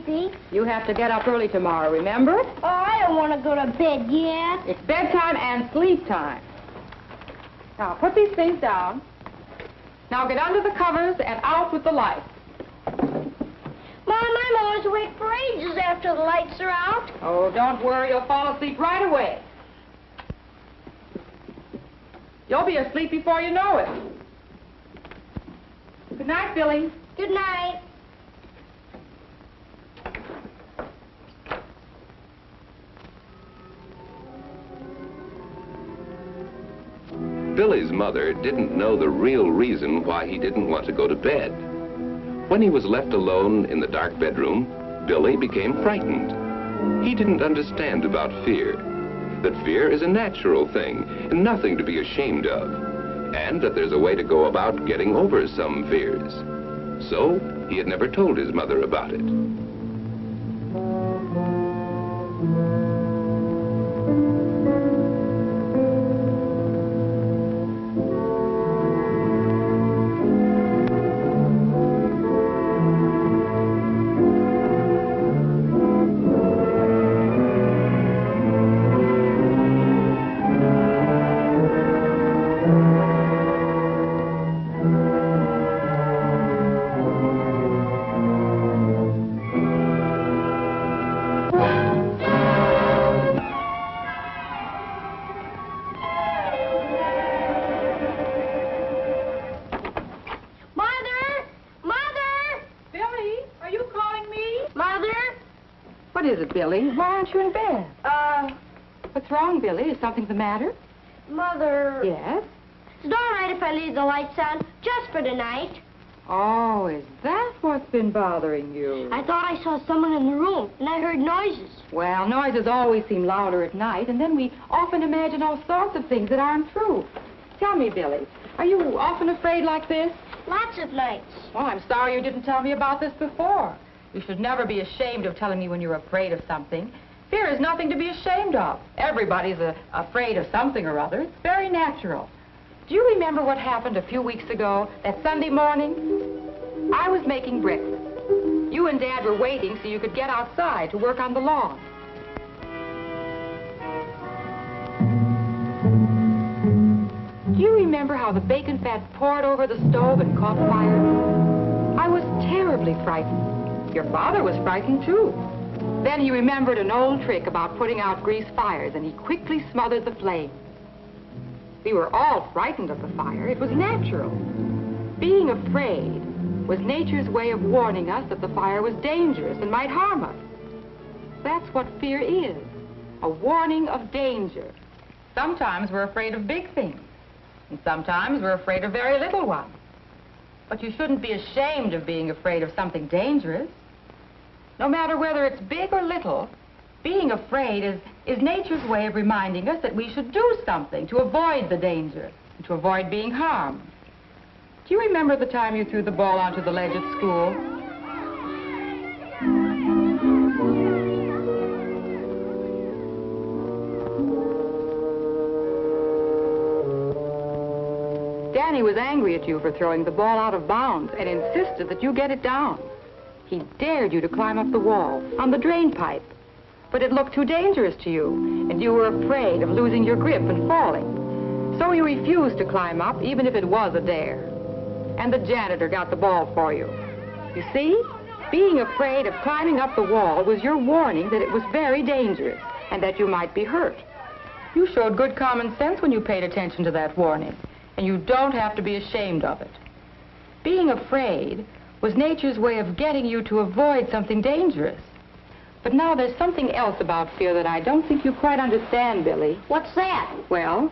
sleepy. You have to get up early tomorrow, remember? Oh, I don't want to go to bed yet. It's bedtime and sleep time. Now, put these things down. Now get under the covers and out with the lights. Mom, I'm always awake for ages after the lights are out. Oh, don't worry. You'll fall asleep right away. You'll be asleep before you know it. Good night, Billy. Good night. Billy's mother didn't know the real reason why he didn't want to go to bed. When he was left alone in the dark bedroom, Billy became frightened. He didn't understand about fear, that fear is a natural thing and nothing to be ashamed of, and that there's a way to go about getting over some fears. So he had never told his mother about it. Billy, why aren't you in bed? What's wrong, Billy? Is something the matter? Mother... Yes? Is it all right if I leave the lights on just for tonight? Oh, is that what's been bothering you? I thought I saw someone in the room, and I heard noises. Well, noises always seem louder at night, and then we often imagine all sorts of things that aren't true. Tell me, Billy, are you often afraid like this? Lots of nights. Well, I'm sorry you didn't tell me about this before. You should never be ashamed of telling me when you're afraid of something. Fear is nothing to be ashamed of. Everybody's afraid of something or other. It's very natural. Do you remember what happened a few weeks ago, that Sunday morning? I was making breakfast. You and Dad were waiting so you could get outside to work on the lawn. Do you remember how the bacon fat poured over the stove and caught fire? I was terribly frightened. Your father was frightened, too. Then he remembered an old trick about putting out grease fires, and he quickly smothered the flame. We were all frightened of the fire. It was natural. Being afraid was nature's way of warning us that the fire was dangerous and might harm us. That's what fear is, a warning of danger. Sometimes we're afraid of big things, and sometimes we're afraid of very little ones. But you shouldn't be ashamed of being afraid of something dangerous. No matter whether it's big or little, being afraid is nature's way of reminding us that we should do something to avoid the danger, and to avoid being harmed. Do you remember the time you threw the ball onto the ledge at school? Danny was angry at you for throwing the ball out of bounds and insisted that you get it down. He dared you to climb up the wall on the drain pipe, but it looked too dangerous to you, and you were afraid of losing your grip and falling. So you refused to climb up, even if it was a dare. And the janitor got the ball for you. You see, being afraid of climbing up the wall was your warning that it was very dangerous and that you might be hurt. You showed good common sense when you paid attention to that warning, and you don't have to be ashamed of it. Being afraid was nature's way of getting you to avoid something dangerous. But now there's something else about fear that I don't think you quite understand, Billy. What's that? Well,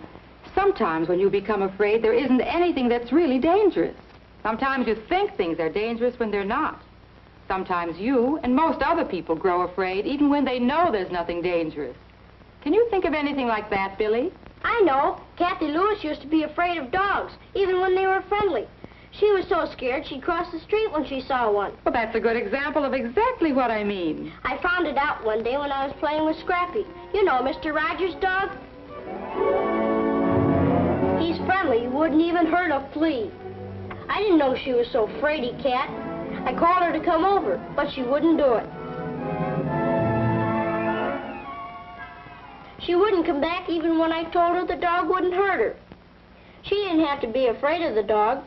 sometimes when you become afraid, there isn't anything that's really dangerous. Sometimes you think things are dangerous when they're not. Sometimes you and most other people grow afraid even when they know there's nothing dangerous. Can you think of anything like that, Billy? I know. Kathy Lewis used to be afraid of dogs, even when they were friendly. She was so scared she'd cross the street when she saw one. Well, that's a good example of exactly what I mean. I found it out one day when I was playing with Scrappy. You know Mr. Rogers' dog? He's friendly. He wouldn't even hurt a flea. I didn't know she was so fraidy cat. I called her to come over, but she wouldn't do it. She wouldn't come back even when I told her the dog wouldn't hurt her. She didn't have to be afraid of the dog.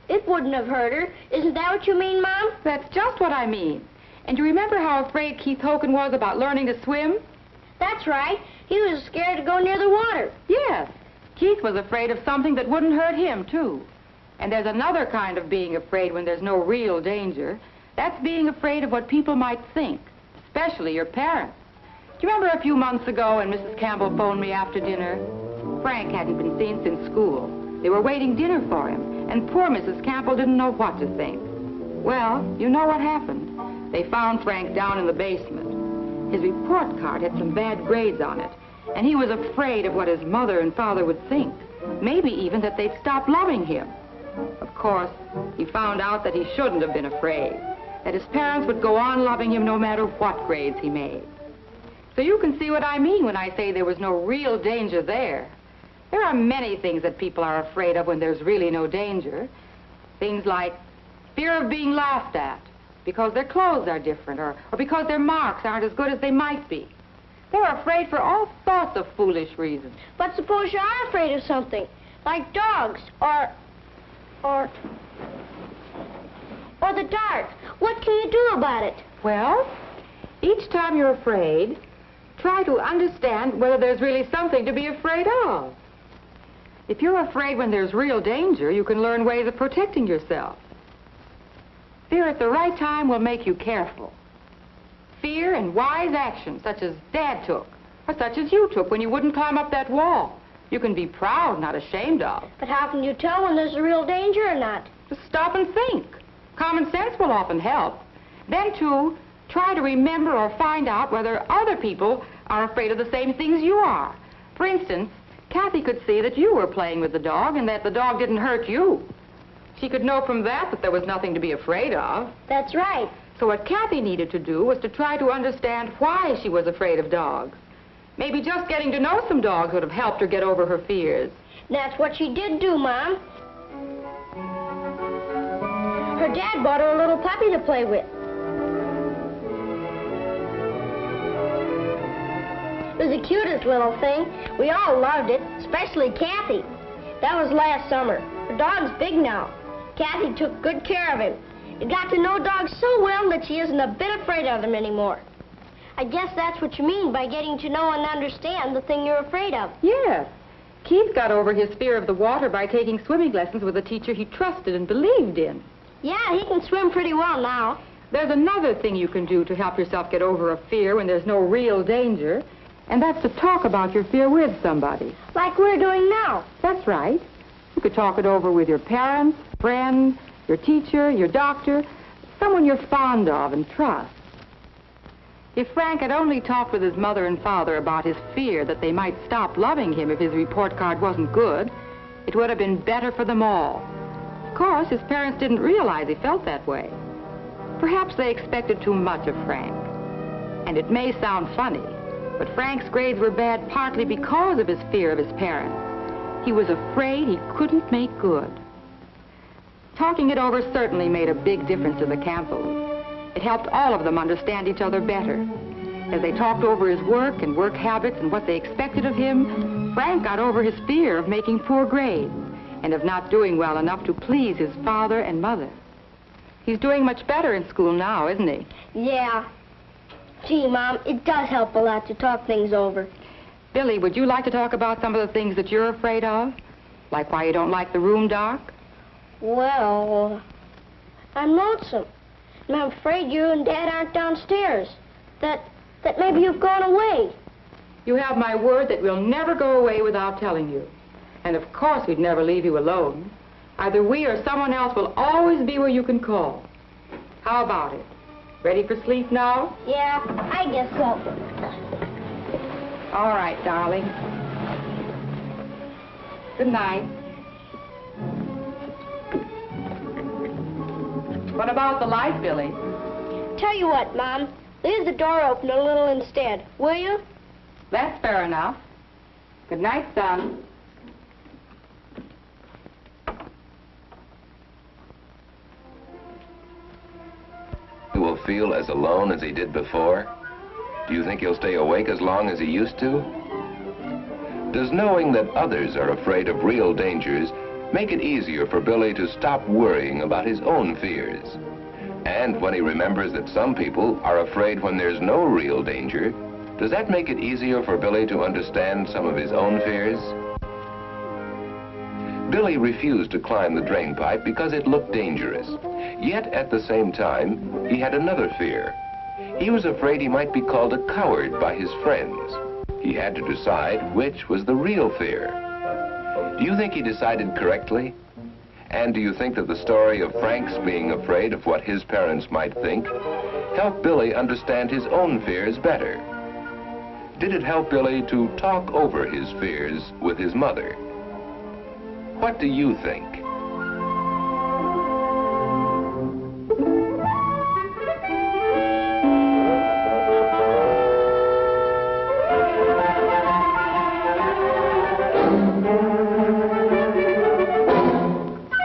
It wouldn't have hurt her. Isn't that what you mean, Mom? That's just what I mean. And you remember how afraid Keith Hogan was about learning to swim? That's right. He was scared to go near the water. Yes. Keith was afraid of something that wouldn't hurt him, too. And there's another kind of being afraid when there's no real danger. That's being afraid of what people might think, especially your parents. Do you remember a few months ago when Mrs. Campbell phoned me after dinner? Frank hadn't been seen since school. They were waiting dinner for him, and poor Mrs. Campbell didn't know what to think. Well, you know what happened. They found Frank down in the basement. His report card had some bad grades on it, and he was afraid of what his mother and father would think, maybe even that they'd stop loving him. Of course, he found out that he shouldn't have been afraid, that his parents would go on loving him no matter what grades he made. So you can see what I mean when I say there was no real danger there. There are many things that people are afraid of when there's really no danger. Things like fear of being laughed at because their clothes are different or because their marks aren't as good as they might be. They're afraid for all sorts of foolish reasons. But suppose you are afraid of something, like dogs or the dark. What can you do about it? Well, each time you're afraid, try to understand whether there's really something to be afraid of. If you're afraid when there's real danger, you can learn ways of protecting yourself. Fear at the right time will make you careful. Fear and wise action, such as Dad took, or such as you took when you wouldn't climb up that wall, you can be proud, not ashamed of. But how can you tell when there's a real danger or not? Just stop and think. Common sense will often help. Then, too, try to remember or find out whether other people are afraid of the same things you are. For instance, Kathy could see that you were playing with the dog and that the dog didn't hurt you. She could know from that there was nothing to be afraid of. That's right. So what Kathy needed to do was to try to understand why she was afraid of dogs. Maybe just getting to know some dogs would have helped her get over her fears. That's what she did do, Mom. Her dad bought her a little puppy to play with. It was the cutest little thing. We all loved it, especially Kathy. That was last summer. The dog's big now. Kathy took good care of him. He got to know dogs so well that she isn't a bit afraid of them anymore. I guess that's what you mean by getting to know and understand the thing you're afraid of. Yes. Keith got over his fear of the water by taking swimming lessons with a teacher he trusted and believed in. Yeah, he can swim pretty well now. There's another thing you can do to help yourself get over a fear when there's no real danger, and that's to talk about your fear with somebody. Like we're doing now. That's right. You could talk it over with your parents, friends, your teacher, your doctor, someone you're fond of and trust. If Frank had only talked with his mother and father about his fear that they might stop loving him if his report card wasn't good, it would have been better for them all. Of course, his parents didn't realize he felt that way. Perhaps they expected too much of Frank. And it may sound funny, but Frank's grades were bad partly because of his fear of his parents. He was afraid he couldn't make good. Talking it over certainly made a big difference to the Campbells. It helped all of them understand each other better. As they talked over his work and work habits and what they expected of him, Frank got over his fear of making poor grades and of not doing well enough to please his father and mother. He's doing much better in school now, isn't he? Yeah. Gee, Mom, it does help a lot to talk things over. Billy, would you like to talk about some of the things that you're afraid of? Like why you don't like the room dark? Well, I'm lonesome. And I'm afraid you and Dad aren't downstairs. That maybe you've gone away. You have my word that we'll never go away without telling you. And of course we'd never leave you alone. Either we or someone else will always be where you can call. How about it? Ready for sleep now? Yeah, I guess so. All right, darling. Good night. What about the light, Billy? Tell you what, Mom. Leave the door open a little instead, will you? That's fair enough. Good night, son. He will feel as alone as he did before? Do you think he'll stay awake as long as he used to? Does knowing that others are afraid of real dangers make it easier for Billy to stop worrying about his own fears? And when he remembers that some people are afraid when there's no real danger, does that make it easier for Billy to understand some of his own fears? Billy refused to climb the drain pipe because it looked dangerous. Yet at the same time, he had another fear. He was afraid he might be called a coward by his friends. He had to decide which was the real fear. Do you think he decided correctly? And do you think that the story of Frank's being afraid of what his parents might think helped Billy understand his own fears better? Did it help Billy to talk over his fears with his mother? What do you think?